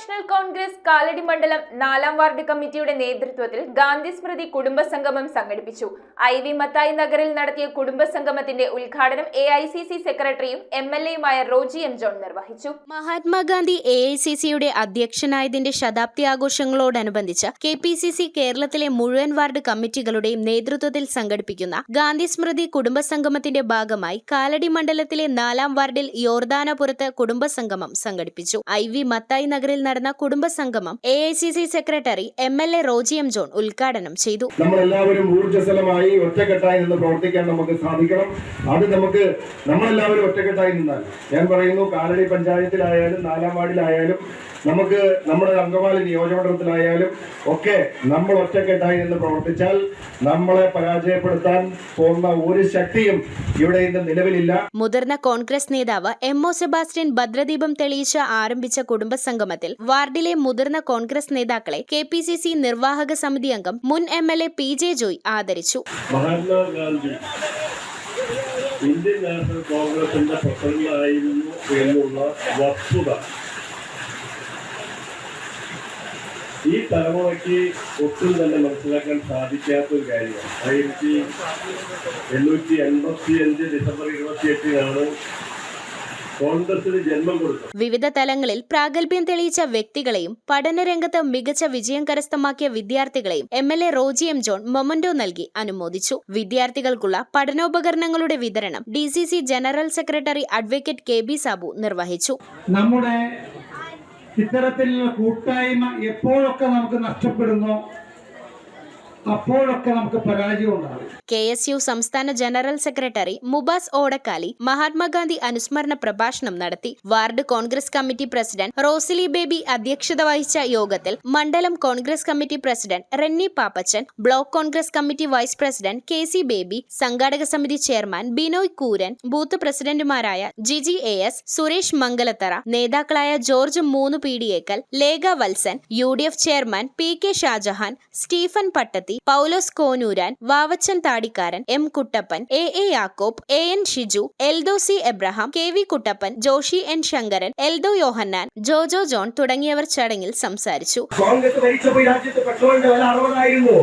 National Congress Kalady മണ്ഡലം 4-ാം ward കമ്മിറ്റിയുടെ നേതൃത്വത്തിൽ ഗാന്ധി സ്മൃതി കുടുംബസംഗമം സംഘടിപ്പിച്ചു. IV മത്തായി നഗറിൽ നടത്തിയ കുടുംബസംഗമത്തിന്റെ ഉദ്ഘാടനം AICC സെക്രട്ടറിയും MLAയുമായ റോജി എം ജോൺ നിർവഹിച്ചു. മഹാത്മാഗാന്ധി AICCയുടെ അധ്യക്ഷനായതിന്റെ ശതാബ്ദി ആഘോഷങ്ങളോടനുബന്ധിച്ച് KPCC കേരളത്തിലെ മുഴുവൻ വാർഡ് കമ്മിറ്റികളുടെയും നേതൃത്വത്തിൽ സംഘടിപ്പിക്കുന്ന ഗാന്ധി സ്മൃതി കുടുംബസംഗമത്തിന്റെ ഭാഗമായി കാലടി മണ്ഡലത്തിലെ 4-ാം വാർഡിൽ യോർദാനപുരത്ത് കുടുംബസംഗമം സംഘടിപ്പിച്ചു. IV മത്തായി നഗറിൽ നടന്ന കുടുംബസംഗമം AICC secretary MLA Roji M John ഉദ്ഘാടനം ചെയ്തു. നമ്മളെല്ലാവരും ഊർജ്ജസ്വലമായി ഒറ്റക്കെട്ടായി നിന്ന് പ്രവർത്തിക്കാൻ നമുക്ക് സാധിക്കണം. അത് നമ്മളെല്ലാവരും ഒറ്റക്കെട്ടായി നിന്നാൽ, ഞാൻ പറയുന്നു, കാലടി പഞ്ചായത്തിലായാലും 4-ാം വാർഡിലായാലും നമുക്ക് നമ്മുടെ അങ്കമാലി നിയോജകമണ്ഡലത്തിലായാലും ഒക്കെ നമ്മൾ ഒറ്റക്കെട്ടായി നിന്ന് പ്രവർത്തിച്ചാൽ നമ്മളെ പരാജയപ്പെടുത്താൻ പോകുന്ന ഒരു ശക്തിയും ഇവിടെ ഇന്ന് നിലവിലില്ല. മുതിർന്ന കോൺഗ്രസ് നേതാവ് MO സെബാസ്റ്റ്യൻ ഭദ്രദീപം തെളിയിച്ച് ആരംഭിച്ച കുടുംബസംഗമത്തിൽ വാർഡിലെ മുതിർന്ന കോൺഗ്രസ് നേതാക്കളെ KPCC നിർവാഹക സമിതി അംഗം മുൻ MLA PJ ജോയ് ആദരിച്ചു. മഹാത്മാഗാന്ധി ഇന്ത്യൻ നാഷണൽ കോൺഗ്രസിന്റെ പ്രസിഡന്റായിരുന്നു എന്നുള്ള വസ്തുത ഈ തലമുറയ്ക്ക് ഒട്ടും തന്നെ മനസ്സിലാക്കാൻ സാധിക്കാത്തൊരു കാര്യമാണ്. 1885 ഡിസംബർ 28-നാണ് കോൺഗ്രസിന് ജന്മം കൊടുത്തത്. വിവിധ തലങ്ങളിൽ പ്രാഗൽഭ്യം തെളിയിച്ച വ്യക്തികളെയും പഠനരംഗത്ത് മികച്ച വിജയം കരസ്ഥമാക്കിയ വിദ്യാർത്ഥികളെയും MLA Roji M John memento നൽകി അനുമോദിച്ചു. വിദ്യാർത്ഥികൾക്കുള്ള പഠനോപകരണങ്ങളുടെ വിതരണം DCC general secretary advocate KB Sabu നിർവഹിച്ചു. നമ്മുടെ ഇത്തരത്തിലുള്ള കൂട്ടായ്മ എപ്പോഴൊക്കെ നമുക്ക് നഷ്ടപ്പെടുന്നോ അപ്പോഴൊക്കെ നമുക്ക് പരാജയം ഉണ്ടാകും. KSU സംസ്ഥാന ജനറൽ സെക്രട്ടറി മുബാസ് ഓടക്കാലി മഹാത്മാഗാന്ധി അനുസ്മരണ പ്രഭാഷണം നടത്തി. Ward Congress committee president Rosalie baby അധ്യക്ഷത വഹിച്ച യോഗത്തിൽ മണ്ഡലം Congress committee president Renny Pappachan, block Congress committee vice president KC baby, സംഘാടക സമിതി ചെയർമാൻ ബിനോയ് കൂരൻ, ബൂത്ത് പ്രസിഡന്റുമാരായ ജിജി AS, സുരേഷ് മംഗലത്തറ, നേതാക്കളായ George 3 Pidiyekkal, Lekha Valsan, UDF chairman PK Shajahan, Stephen Pattathi, Paulose Konuran, Vavachan Thadikkaran, M Kuttappan, AA Yakob, AN Shiju, Eldho C Abraham, KV Kuttappan, Joshi N Sankaran, Eldho Yohannan, Jojo John തുടങ്ങിയവർ ചടങ്ങിൽ സംസാരിച്ചു. കോൺഗ്രസ് ഭരിച്ചപ്പോൾ രാജ്യത്ത് പെട്രോളിന്റെ വില 60 ആയിരുന്നു,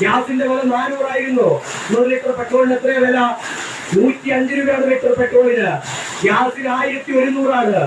ഗ്യാസിന്റെ വില 400 ആയിരുന്നു. 100 ലിറ്റർ പെട്രോളിന് എത്ര വില? 105 രൂപയാണ് ലിറ്റർ പെട്രോളിന്. ഗ്യാസിന് 1100 ആണ്.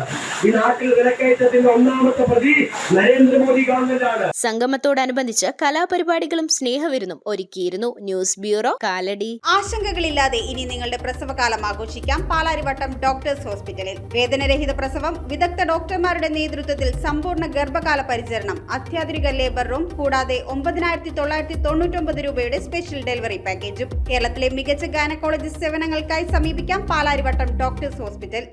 ഈ നാട്ടിൽ വിലക്കയറ്റത്തിന്റെ ഒന്നാമത്തെ പ്രതി നരേന്ദ്രമോദി ഗവൺമെന്റാണ്. സംഗമത്തോടനുബന്ധിച്ച് കലാപരിപാടികളും സ്നേഹവിരുന്നും ഒരുക്കിയിരുന്നു. News bureau, Kalady. ആശങ്കകളില്ലാതെ ഇനി നിങ്ങളുടെ പ്രസവകാലം ആഘോഷിക്കാം പാലാരിവട്ടം ഡോക്ടേഴ്സ് ഹോസ്പിറ്റലിൽ. വേദനരഹിത പ്രസവം, വിദഗ്ധ ഡോക്ടർമാരുടെ നേതൃത്വത്തിൽ സമ്പൂർണ്ണ ഗർഭകാല പരിചരണം, അത്യാധുനിക ലേബർ റൂം, കൂടാതെ 9,999 രൂപയുടെ സ്പെഷ്യൽ ഡെലിവറി പാക്കേജും. കേരളത്തിലെ മികച്ച ഗൈനക്കോളജിസ്റ്റ് സേവനങ്ങൾക്കായി സമീപിക്കാം പാലാരിവട്ടം ഡോക്ടേഴ്സ് ഹോസ്പിറ്റൽ.